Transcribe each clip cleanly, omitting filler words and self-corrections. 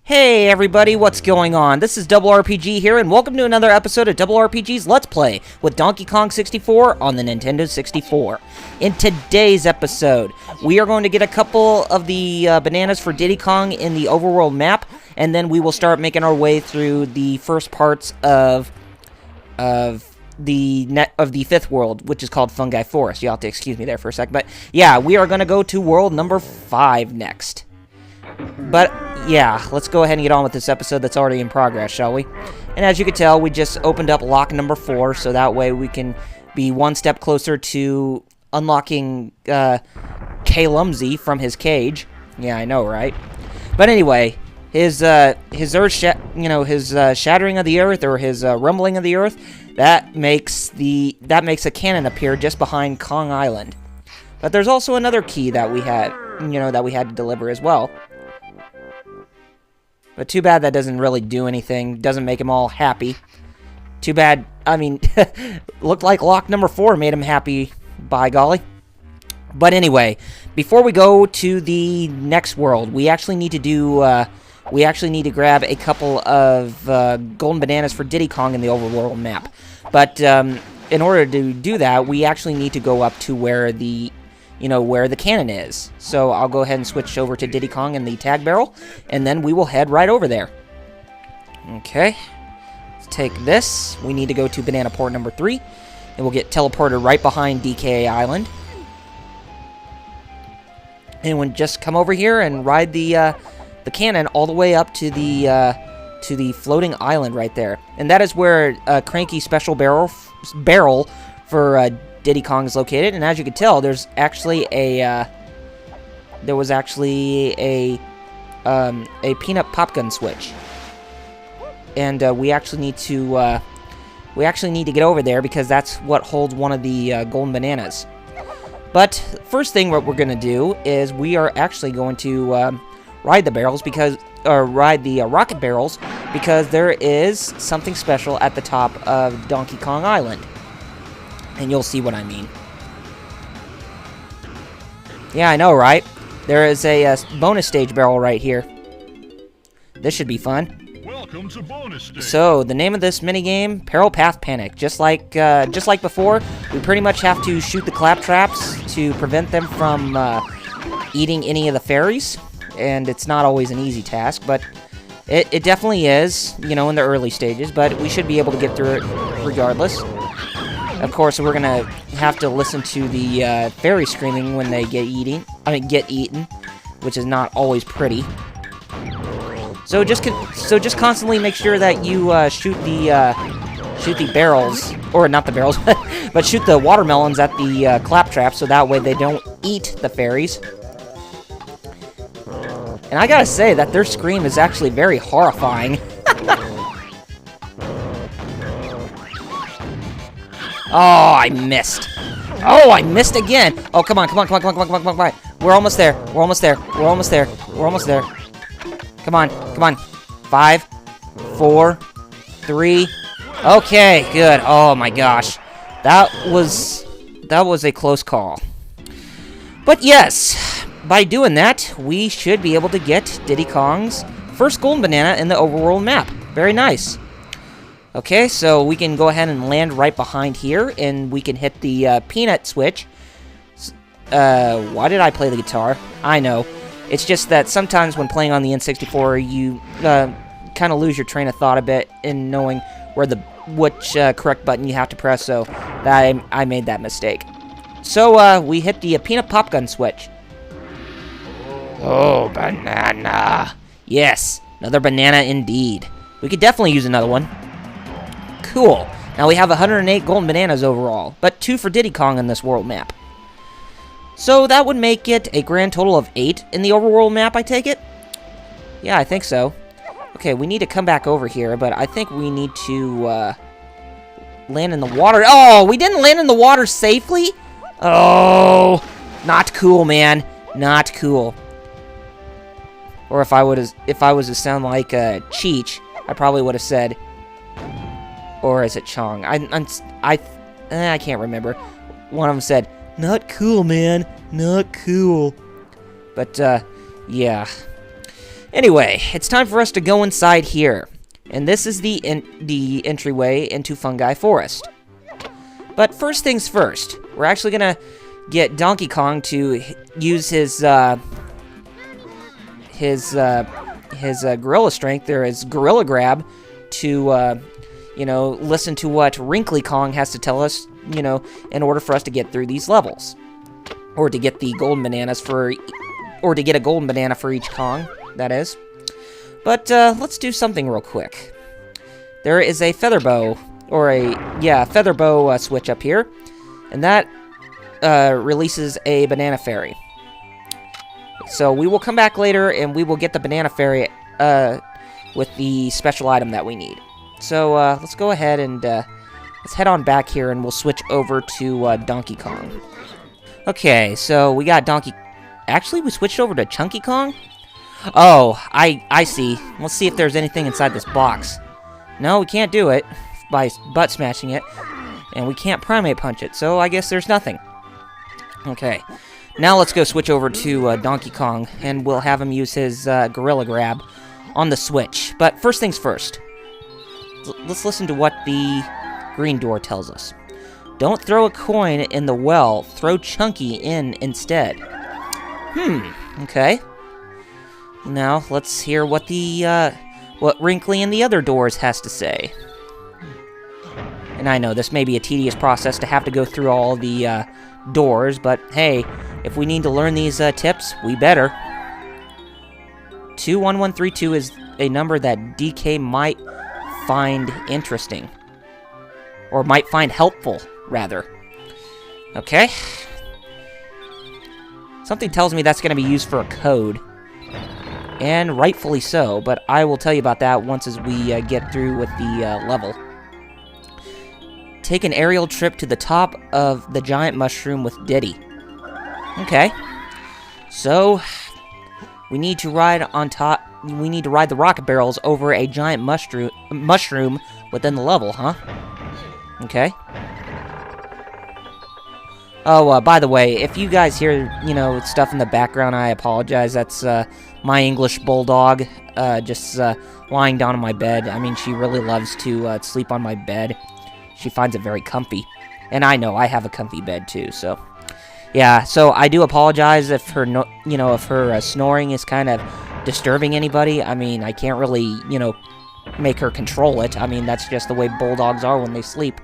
Hey everybody, what's going on? This is Double RPG here, and welcome to another episode of Double RPG's Let's Play with Donkey Kong 64 on the Nintendo 64. In today's episode, we are going to get a couple of the bananas for Diddy Kong in the overworld map, and then we will start making our way through the first parts of the fifth world, which is called Fungi Forest. You'll have to excuse me there for a second, but yeah, we are going to go to world number 5 next. But, yeah, let's go ahead and get on with this episode that's already in progress, shall we? And as you can tell, we just opened up lock number 4, so that way we can be one step closer to unlocking K-Lumsy from his cage. Yeah, I know, right? But anyway, his shattering of the earth, or his rumbling of the earth, that makes a cannon appear just behind Kong Island. But there's also another key that we had, that we had to deliver as well. But too bad that doesn't really do anything. Doesn't make him all happy. Too bad. I mean, looked like lock number 4 made him happy, by golly. But anyway, before we go to the next world, we actually need to do. We actually need to grab a couple of golden bananas for Diddy Kong in the overworld map. But in order to do that, we actually need to go up to where the where the cannon is. So I'll go ahead and switch over to Diddy Kong and the tag barrel, and then we will head right over there. Okay, let's take this. We need to go to banana port number 3, and we'll get teleported right behind DK Island. And we'll just come over here and ride the cannon all the way up to the floating island right there. And that is where Cranky Special Barrel for Diddy Kong is located, and as you can tell, there's actually a peanut pop gun switch, and we actually need to get over there because that's what holds one of the golden bananas. But first thing, what we're gonna do is we are actually going to ride the rocket barrels because there is something special at the top of Donkey Kong Island. And you'll see what I mean. Yeah, I know, right? There is a bonus stage barrel right here. This should be fun. Welcome to bonus stage. So, the name of this minigame, Peril Path Panic. Just like before, we pretty much have to shoot the claptraps to prevent them from eating any of the fairies. And it's not always an easy task, but it definitely is, in the early stages. But we should be able to get through it regardless. Of course, we're gonna have to listen to the fairy screaming when they get eaten, which is not always pretty. So just constantly make sure that you shoot the barrels, or not the barrels, but shoot the watermelons at the claptrap, so that way they don't eat the fairies. And I gotta say that their scream is actually very horrifying. Oh, I missed. Oh, I missed again. Oh, come on. We're almost there. Come on. 5, 4, 3. Okay, good. Oh my gosh. That was a close call. But yes, by doing that, we should be able to get Diddy Kong's first golden banana in the overworld map. Very nice. Okay, so we can go ahead and land right behind here, and we can hit the peanut switch. Why did I play the guitar? I know. It's just that sometimes when playing on the N64, you kind of lose your train of thought a bit in knowing which correct button you have to press, so I made that mistake. So, we hit the peanut pop gun switch. Oh, banana. Yes, another banana indeed. We could definitely use another one. Cool. Now we have 108 golden bananas overall, but 2 for Diddy Kong in this world map. So that would make it a grand total of 8 in the overworld map, I take it? Yeah, I think so. Okay, we need to come back over here, but I think we need to land in the water. Oh, we didn't land in the water safely? Oh, not cool, man. Not cool. Or if I was to sound like Cheech, I probably would have said, or is it Chong? I can't remember. One of them said, "Not cool, man. Not cool." But, yeah. Anyway, it's time for us to go inside here. And this is the entryway into Fungi Forest. But first things first, we're actually gonna get Donkey Kong to use his gorilla strength, or his gorilla grab, to listen to what Wrinkly Kong has to tell us, in order for us to get through these levels, or to get the golden bananas or to get a golden banana for each Kong, that is. But let's do something real quick. There is a feather bow, feather bow switch up here, and that releases a banana fairy. So we will come back later and we will get the banana fairy with the special item that we need. So let's go ahead and let's head on back here and we'll switch over to Donkey Kong. Okay, so we got Donkey... Actually, we switched over to Chunky Kong? Oh, I see. Let's see if there's anything inside this box. No, we can't do it by butt smashing it. And we can't primate punch it, so I guess there's nothing. Okay. Now let's go switch over to Donkey Kong, and we'll have him use his gorilla grab on the switch. But first things first. Let's listen to what the green door tells us. Don't throw a coin in the well. Throw Chunky in instead. Okay. Now, let's hear what what Wrinkly and the other doors has to say. And I know this may be a tedious process to have to go through all the doors, but hey, if we need to learn these tips, we better. 21132 is a number that DK might find interesting. Or might find helpful, rather. Okay. Something tells me that's going to be used for a code. And rightfully so, but I will tell you about that once as we get through with the level. Take an aerial trip to the top of the giant mushroom with Diddy. Okay. So, we need to ride on top... We need to ride the rocket barrels over a giant mushroom within the level, huh? Okay. Oh, by the way, if you guys hear, stuff in the background, I apologize. That's my English bulldog just lying down on my bed. I mean, she really loves to sleep on my bed. She finds it very comfy. And I know, I have a comfy bed too, so... Yeah, so I do apologize if her, if her snoring is kind of disturbing anybody. I mean, I can't really, make her control it. I mean, that's just the way bulldogs are when they sleep.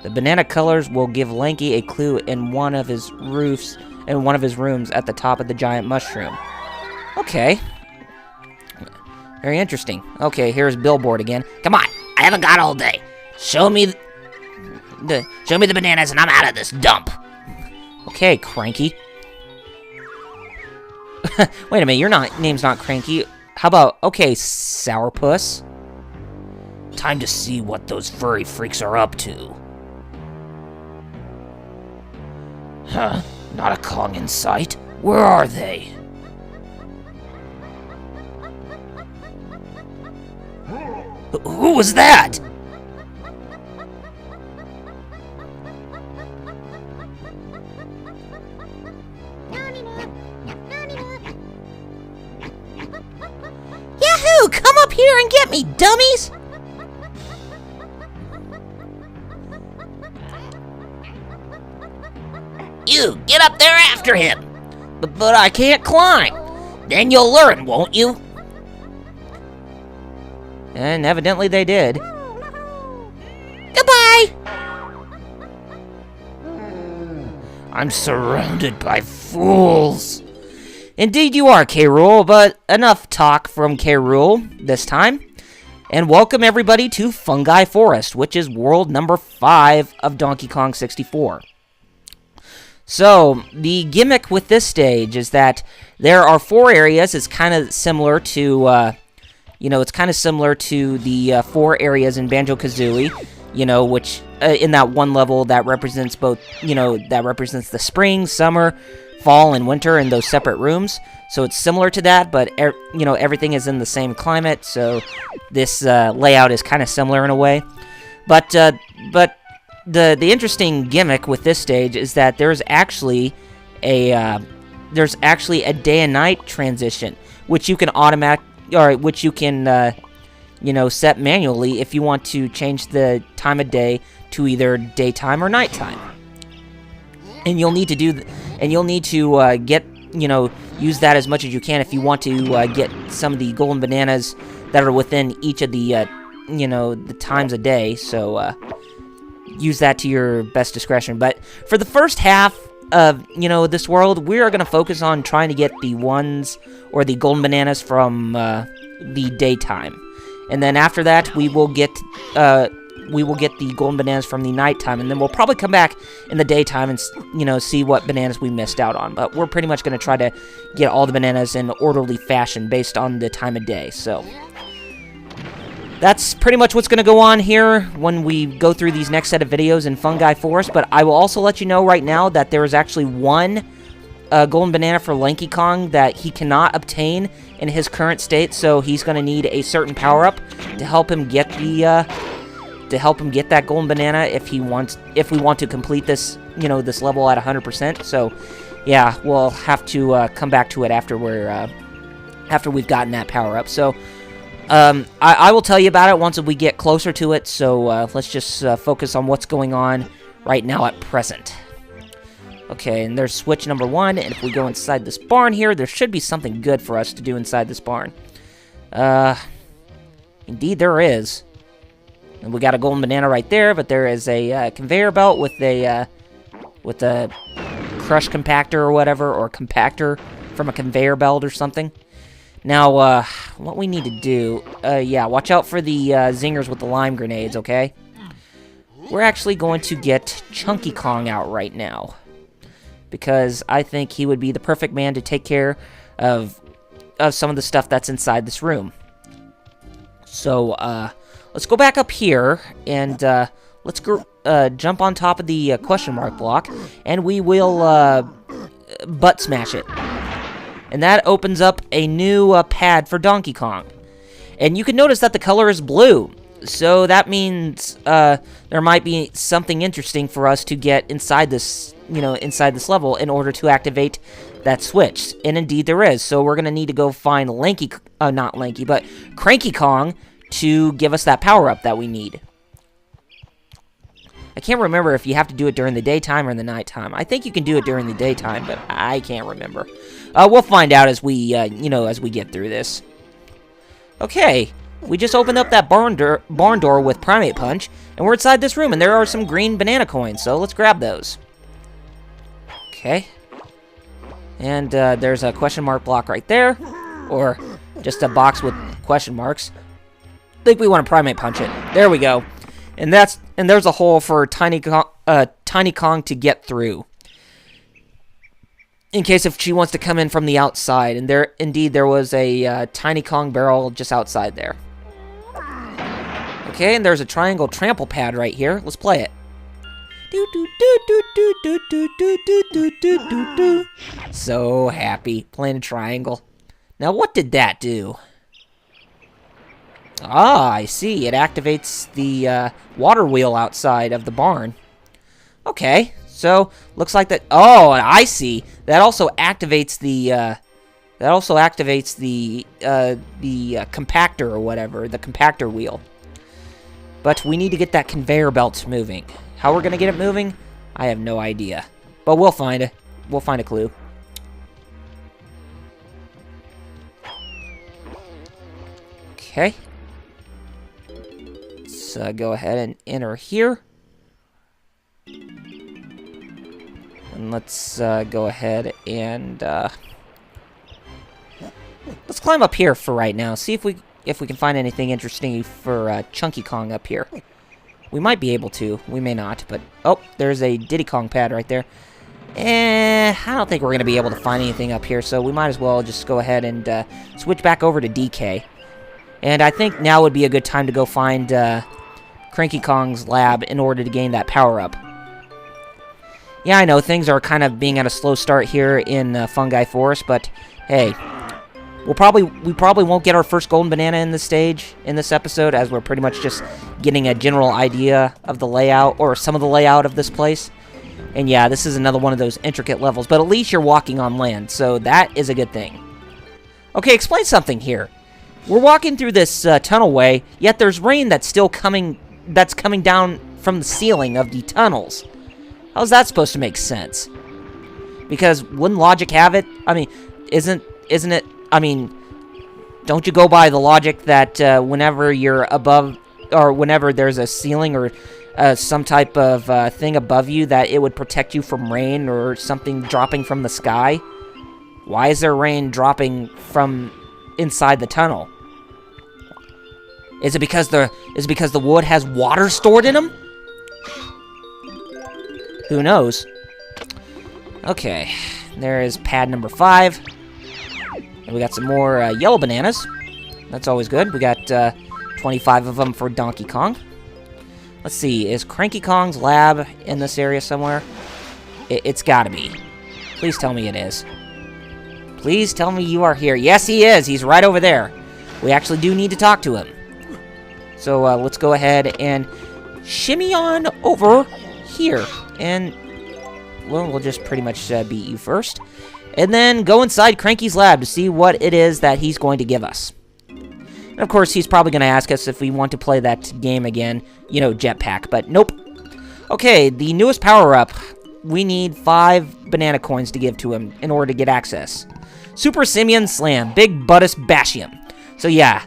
The banana colors will give Lanky a clue in one of his rooms at the top of the giant mushroom. Okay. Very interesting. Okay, here's Billboard again. Come on, I haven't got all day. Show me the bananas and I'm out of this dump. Okay, Cranky. Wait a minute, your name's not Cranky. How about, okay, Sourpuss? Time to see what those furry freaks are up to. Huh? Not a Kong in sight? Where are they? Who was that? Yahoo! Come up here and get me, dummies! You, get up there after him! But I can't climb! Then you'll learn, won't you? And evidently they did. Goodbye! I'm surrounded by fools. Indeed you are, K. Rool, but enough talk from K. Rool this time. And welcome everybody to Fungi Forest, which is world number 5 of Donkey Kong 64. So, the gimmick with this stage is that there are 4 areas. It's kind of similar to, the 4 areas in Banjo-Kazooie, which, in that one level that represents both, that represents the spring, summer, fall, and winter in those separate rooms. So it's similar to that, but, everything is in the same climate, so this layout is kind of similar in a way. But the interesting gimmick with this stage is that there's actually a there's actually a day and night transition, which you can which you can, you know, set manually if you want to change the time of day to either daytime or nighttime. And you'll need to get, you know, use that as much as you can if you want to get some of the golden bananas that are within each of the, you know, the times a day. So use that to your best discretion. But for the first half of, you know, this world, we are going to focus on trying to get the ones or the golden bananas from the daytime. And then after that, we will get the golden bananas from the nighttime, and then we'll probably come back in the daytime and, you know, see what bananas we missed out on. But we're pretty much going to try to get all the bananas in orderly fashion based on the time of day. So that's pretty much what's going to go on here when we go through these next set of videos in Fungi Forest. But I will also let you know right now that there is actually one golden banana for Lanky Kong that he cannot obtain in his current state, so he's going to need a certain power-up to help him get the that golden banana if we want to complete this, you know, this level at 100%. So yeah, we'll have to come back to it after we've gotten that power-up. So I will tell you about it once we get closer to it. So let's just focus on what's going on right now at present. Okay, and there's switch number 1, and if we go inside this barn here, there should be something good for us to do inside this barn. Indeed there is. And we got a golden banana right there, but there is a conveyor belt with a crush compactor or whatever, or compactor from a conveyor belt or something. Now, what we need to do, yeah, watch out for the zingers with the lime grenades, okay? We're actually going to get Chunky Kong out right now, because I think he would be the perfect man to take care of some of the stuff that's inside this room. So, let's go back up here, and let's go jump on top of the question mark block, and we will butt smash it. And that opens up a new pad for Donkey Kong. And you can notice that the color is blue. So that means there might be something interesting for us to get inside this, you know, inside this level in order to activate that switch. And indeed there is. So we're going to need to go find not Lanky, but Cranky Kong to give us that power-up that we need. I can't remember if you have to do it during the daytime or in the nighttime. I think you can do it during the daytime, but I can't remember. We'll find out as we, you know, as we get through this. Okay, we just opened up that barn door with Primate Punch, and we're inside this room, and there are some green banana coins, so let's grab those. Okay. And there's a question mark block right there, or just a box with question marks. I think we want to Primate Punch it. There we go. And there's a hole for Tiny Kong to get through, in case if she wants to come in from the outside. And there was a Tiny Kong barrel just outside there. Okay, and there's a triangle trample pad right here. Let's play it. So happy playing a triangle. Now what did that do? Ah, I see. It activates the water wheel outside of the barn. Okay, so looks like that. Oh, I see. That also activates the compactor or whatever, the compactor wheel. But we need to get that conveyor belt moving. How we're gonna get it moving, I have no idea. But we'll find it. We'll find a clue. Okay. Go ahead and enter here. And let's go ahead and let's climb up here for right now. See if we can find anything interesting for Chunky Kong up here. We might be able to. We may not. But oh, there's a Diddy Kong pad right there. I don't think we're gonna be able to find anything up here. So we might as well just go ahead and switch back over to DK. And I think now would be a good time to go find Cranky Kong's lab in order to gain that power-up. Yeah, I know, things are kind of being at a slow start here in Fungi Forest, but hey, we probably won't get our first golden banana in this episode, as we're pretty much just getting a general idea of the layout, or some of the layout of this place. And yeah, this is another one of those intricate levels, but at least you're walking on land, so that is a good thing. Okay, explain something here. We're walking through this tunnelway, yet there's rain that's still coming down from the ceiling of the tunnels. How's that supposed to make sense? Because wouldn't logic have it? I mean, isn't it? I mean, don't you go by the logic that whenever you're above, or whenever there's a ceiling or some type of thing above you, that it would protect you from rain or something dropping from the sky? Why is there rain dropping from inside the tunnel? Is it because the wood has water stored in them? Who knows? Okay, there is pad number 5. And we got some more yellow bananas. That's always good. We got 25 of them for Donkey Kong. Let's see, is Cranky Kong's lab in this area somewhere? It's gotta be. Please tell me it is. Please tell me you are here. Yes, he is. He's right over there. We actually do need to talk to him. So let's go ahead and shimmy on over here. And, well, we'll just pretty much beat you first. And then go inside Cranky's lab to see what it is that he's going to give us. And of course, he's probably going to ask us if we want to play that game again. You know, Jetpack, but nope. Okay, the newest power-up. We need 5 banana coins to give to him in order to get access. Super Simian Slam. Big Buttus Bashium. So yeah,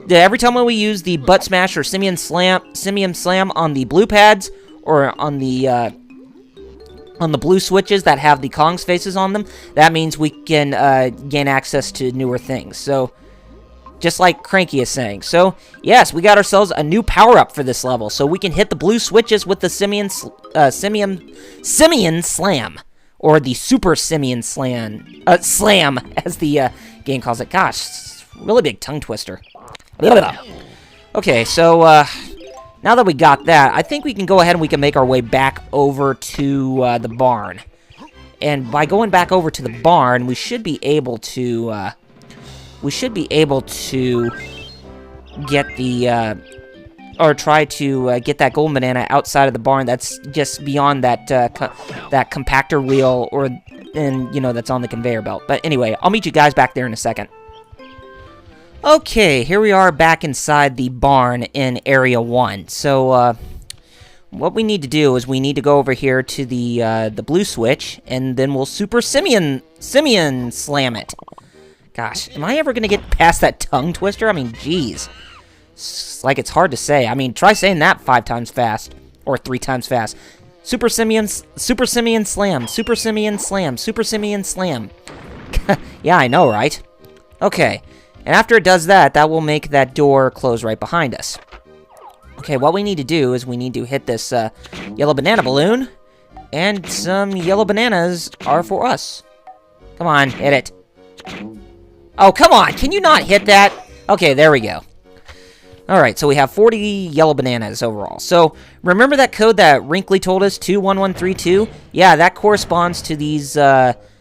every time when we use the Butt Smash or Simian Slam on the blue pads, or on the blue switches that have the Kong's faces on them, that means we can gain access to newer things. So, just like Cranky is saying. So, yes, we got ourselves a new power-up for this level. So we can hit the blue switches with the Simian Slam. Or the Super Simian Slam, as the game calls it. Gosh, really big tongue twister. Okay, so now that we got that, I think we can go ahead and we can make our way back over to the barn. And by going back over to the barn, we should be able to get the or try to get that golden banana outside of the barn. That's just beyond that that compactor wheel, or that's on the conveyor belt. But anyway, I'll meet you guys back there in a second. Okay, here we are back inside the barn in Area 1. So, what we need to do is we need to go over here to the blue switch, and then we'll Super Simian Slam it. Gosh, am I ever going to get past that tongue twister? I mean, geez. It's like it's hard to say. I mean, try saying that 5 times fast, or 3 times fast. Super Simian Slam, Super Simian Slam, Super Simian Slam. Yeah, I know, right? Okay. And after it does that, that will make that door close right behind us. Okay, what we need to do is we need to hit this yellow banana balloon, and some yellow bananas are for us. Come on, hit it. Oh, come on, can you not hit that? Okay, there we go. Alright, so we have 40 yellow bananas overall. So, remember that code that Wrinkly told us, 21132? Yeah, that corresponds to these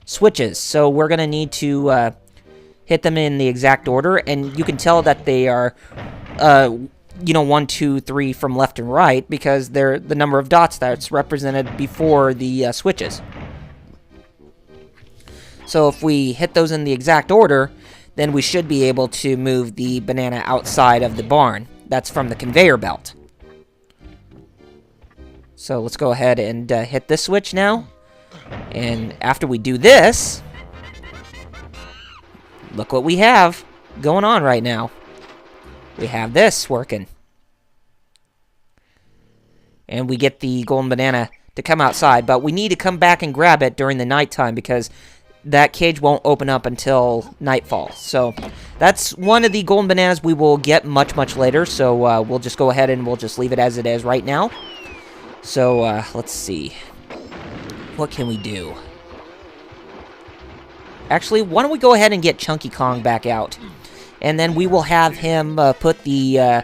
switches. So, we're going to need to hit them in the exact order, and you can tell that they are, 1, 2, 3 from left and right, because they're the number of dots that's represented before the switches. So if we hit those in the exact order, then we should be able to move the banana outside of the barn. That's from the conveyor belt. So let's go ahead and hit this switch now. And after we do this, look what we have going on right now. We have this working. And we get the golden banana to come outside, but we need to come back and grab it during the nighttime because that cage won't open up until nightfall. So that's one of the golden bananas we will get much, much later. So we'll just go ahead and we'll just leave it as it is right now. So let's see. What can we do? Actually, why don't we go ahead and get Chunky Kong back out, and then we will have him put the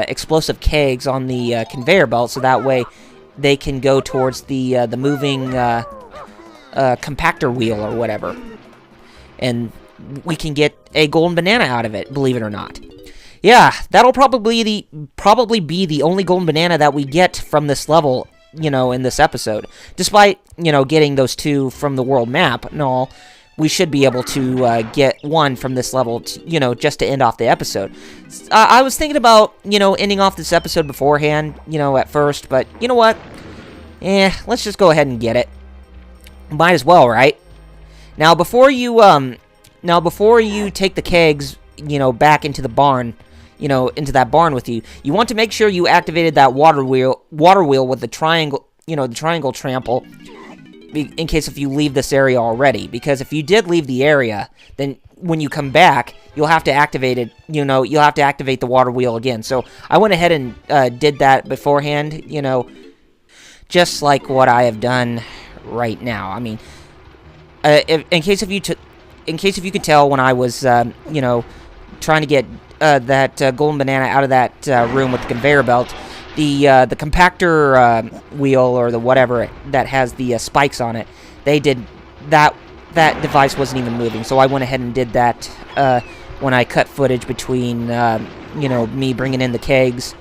explosive kegs on the conveyor belt, so that way they can go towards the moving compactor wheel or whatever, and we can get a golden banana out of it. Believe it or not, yeah, that'll probably be the only golden banana that we get from this level in this episode. Despite, getting those 2 from the world map and all, we should be able to get 1 from this level, just to end off the episode. I was thinking about, ending off this episode beforehand, at first, but you know what? Let's just go ahead and get it. Might as well, right? Now, before you take the kegs, back into the barn, into that barn with you, you want to make sure you activated that water wheel with the triangle, the triangle trample, in case if you leave this area already. Because if you did leave the area, then when you come back, you'll have to activate it, you'll have to activate the water wheel again. So I went ahead and did that beforehand, just like what I have done right now. I mean, in case if you could tell, when I was, trying to get that golden banana out of that room with the conveyor belt, the compactor wheel, or the whatever that has the spikes on it, they did that. That device wasn't even moving, so I went ahead and did that when I cut footage between me bringing in the kegs,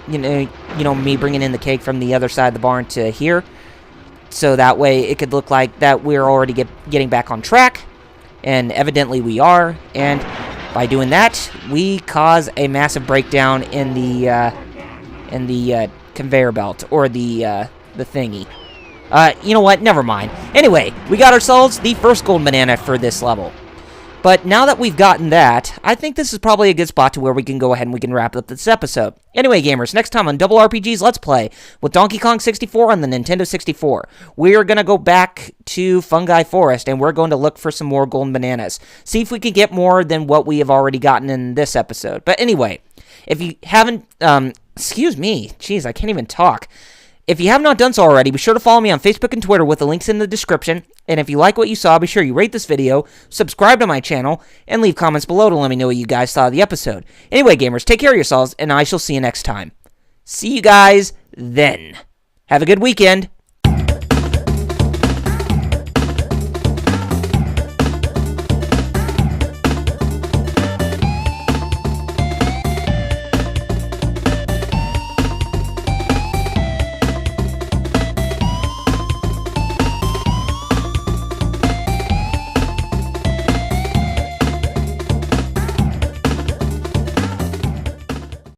me bringing in the keg from the other side of the barn to here, so that way it could look like that we're already getting back on track, and evidently we are. And by doing that, we cause a massive breakdown in the conveyor belt, or the thingy. You know what? Never mind. Anyway, we got ourselves the first golden banana for this level. But now that we've gotten that, I think this is probably a good spot to where we can go ahead and we can wrap up this episode. Anyway, gamers, next time on Double RPG's Let's Play with Donkey Kong 64 on the Nintendo 64, we are going to go back to Fungi Forest, and we're going to look for some more golden bananas. See if we can get more than what we have already gotten in this episode. But anyway, if you haven't, excuse me, jeez, I can't even talk. If you have not done so already, be sure to follow me on Facebook and Twitter with the links in the description. And if you like what you saw, be sure you rate this video, subscribe to my channel, and leave comments below to let me know what you guys thought of the episode. Anyway, gamers, take care of yourselves, and I shall see you next time. See you guys then. Have a good weekend.